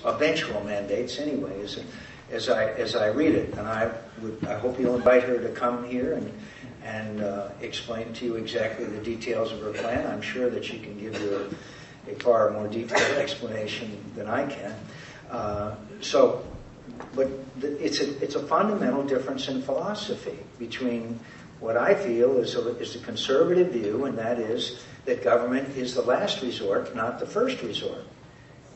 eventual mandates anyway, as I read it. And I hope you'll invite her to come here and explain to you exactly the details of her plan. I'm sure that she can give you a far more detailed explanation than I can. But it's a fundamental difference in philosophy between what I feel is a conservative view, and that is that government is the last resort, not the first resort.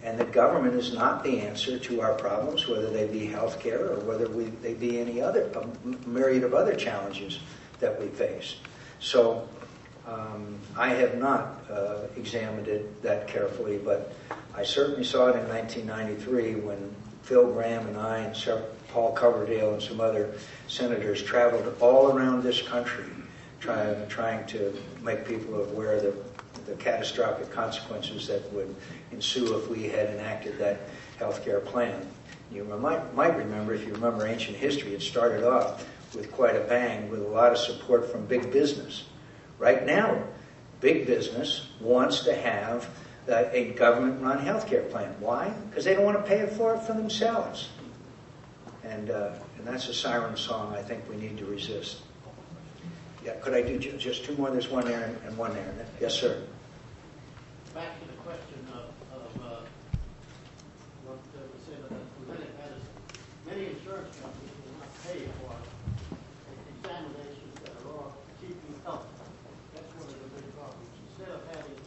And that government is not the answer to our problems, whether they be health care or whether they be any other, a myriad of other challenges that we face. So I have not examined it that carefully, but I certainly saw it in 1993 when Phil Gramm and I and Paul Coverdale and some other senators traveled all around this country trying to make people aware of the catastrophic consequences that would ensue if we had enacted that health care plan. You might remember, if you remember ancient history, it started off with quite a bang with a lot of support from big business. Right now, big business wants to have a government-run health care plan. Why? Because they don't want to pay for it for themselves. And that's a siren song I think we need to resist. Yeah, could I do just two more? There's one there and one there. Yes, sir. Back to the question of what was said about preventive medicine. Many insurance companies will not pay for examinations that are all to keep you healthy. That's one of the big problems. Instead of having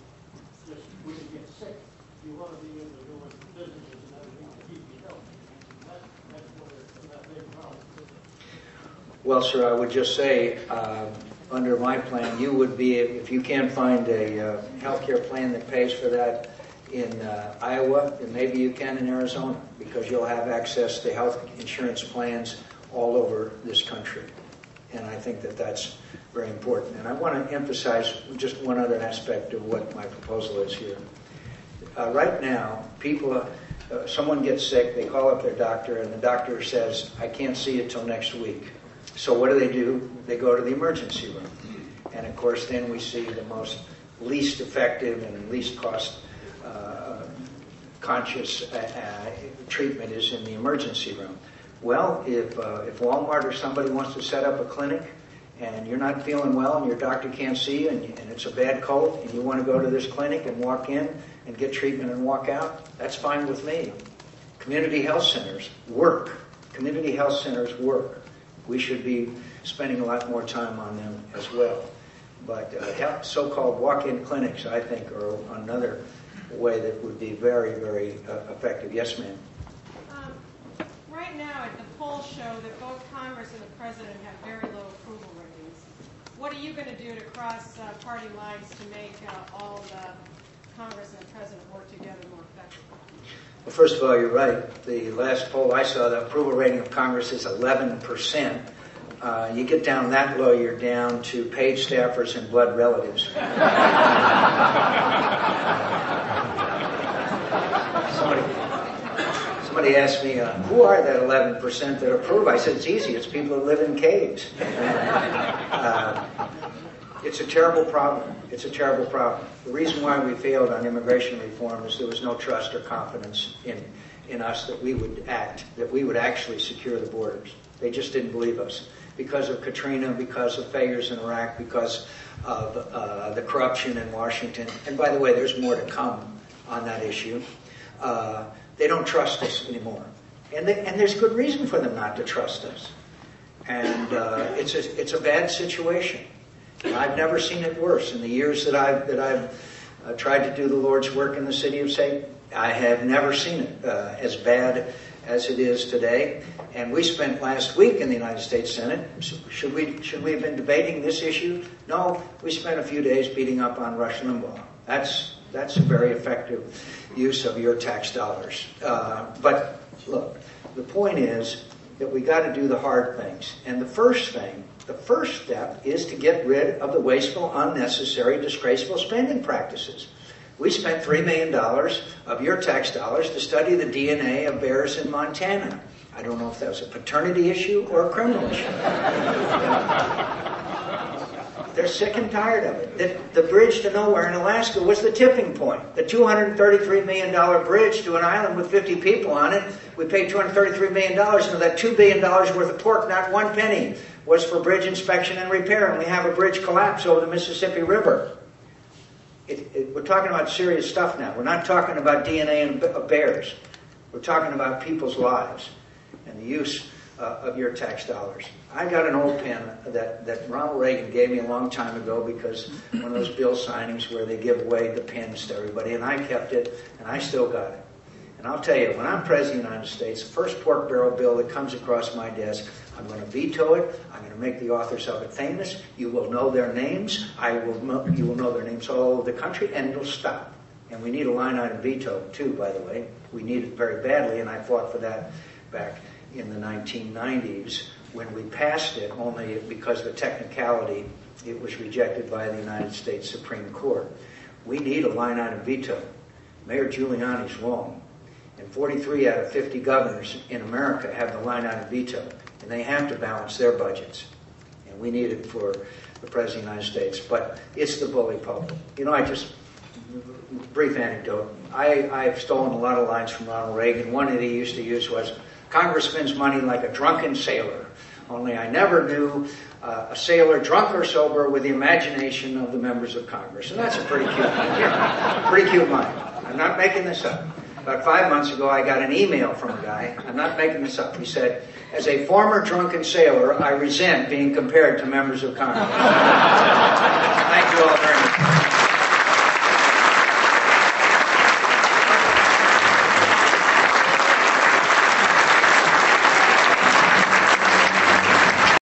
just when you get sick, you want to be able to go into businesses and everything to keep you healthy. That's one of the big problems. Well, sir, I would just say, under my plan, you would be, if you can't find a health care plan that pays for that in Iowa, then maybe you can in Arizona, because you'll have access to health insurance plans all over this country. And I think that that's very important. And I want to emphasize just one other aspect of what my proposal is here. Right now, someone gets sick, they call up their doctor, and the doctor says, I can't see you till next week. So what do? They go to the emergency room. And of course, then we see the most least effective and least cost conscious treatment is in the emergency room. Well, if Walmart or somebody wants to set up a clinic and you're not feeling well and your doctor can't see you and it's a bad cold and you want to go to this clinic and walk in and get treatment and walk out, that's fine with me. Community health centers work. Community health centers work. We should be spending a lot more time on them as well. But so-called walk-in clinics, I think, are another way that would be very, very effective. Yes, ma'am. Right now, the polls show that both Congress and the President have very low approval ratings. What are you going to do to cross party lines to make all the Congress and the President work together more effectively? Well, first of all, you're right. The last poll I saw, the approval rating of Congress is 11%. You get down that low, you're down to paid staffers and blood relatives. Somebody asked me, who are that 11% that approve? I said, it's easy. It's people that live in caves. It's a terrible problem. It's a terrible problem. The reason why we failed on immigration reform is there was no trust or confidence in us that we would act, that we would actually secure the borders. They just didn't believe us. Because of Katrina, because of failures in Iraq, because of the corruption in Washington. And by the way, there's more to come on that issue. They don't trust us anymore. And there's good reason for them not to trust us. And it's a bad situation. I've never seen it worse. In the years that I've tried to do the Lord's work in the city of Satan, I have never seen it as bad as it is today. And we spent last week in the United States Senate. Should we have been debating this issue? No, we spent a few days beating up on Rush Limbaugh. That's a very effective use of your tax dollars. But look, the point is that we got to do the hard things. And the first step is to get rid of the wasteful, unnecessary, disgraceful spending practices. We spent $3 million of your tax dollars to study the DNA of bears in Montana. I don't know if that was a paternity issue or a criminal issue. They're sick and tired of it. The bridge to nowhere in Alaska was the tipping point. The $233 million bridge to an island with 50 people on it, we paid $233 million, and of that $2 billion worth of pork, not one penny was for bridge inspection and repair, and we have a bridge collapse over the Mississippi River. We're talking about serious stuff now. We're not talking about DNA of bears. We're talking about people's lives and the use of your tax dollars. I got an old pen that Ronald Reagan gave me a long time ago because one of those bill signings where they give away the pens to everybody, and I kept it, and I still got it. And I'll tell you, when I'm President of the United States, the first pork barrel bill that comes across my desk, I'm going to veto it. I'm going to make the authors of it famous. You will know their names. You will know their names all over the country, and it'll stop. And we need a line item veto, too, by the way. We need it very badly, and I fought for that back in the 1990s when we passed it, only because of the technicality, it was rejected by the United States Supreme Court. We need a line item veto. Mayor Giuliani's wrong. And 43 out of 50 governors in America have the line item veto, and they have to balance their budgets. And we need it for the President of the United States. But it's the bully pulpit. You know, brief anecdote. I've stolen a lot of lines from Ronald Reagan. One that he used to use was, Congress spends money like a drunken sailor. Only I never knew a sailor, drunk or sober, with the imagination of the members of Congress. And that's a pretty cute line. Yeah, pretty cute line. I'm not making this up. About 5 months ago, I got an email from a guy. I'm not making this up. He said, as a former drunken sailor, I resent being compared to members of Congress. Thank you all very much.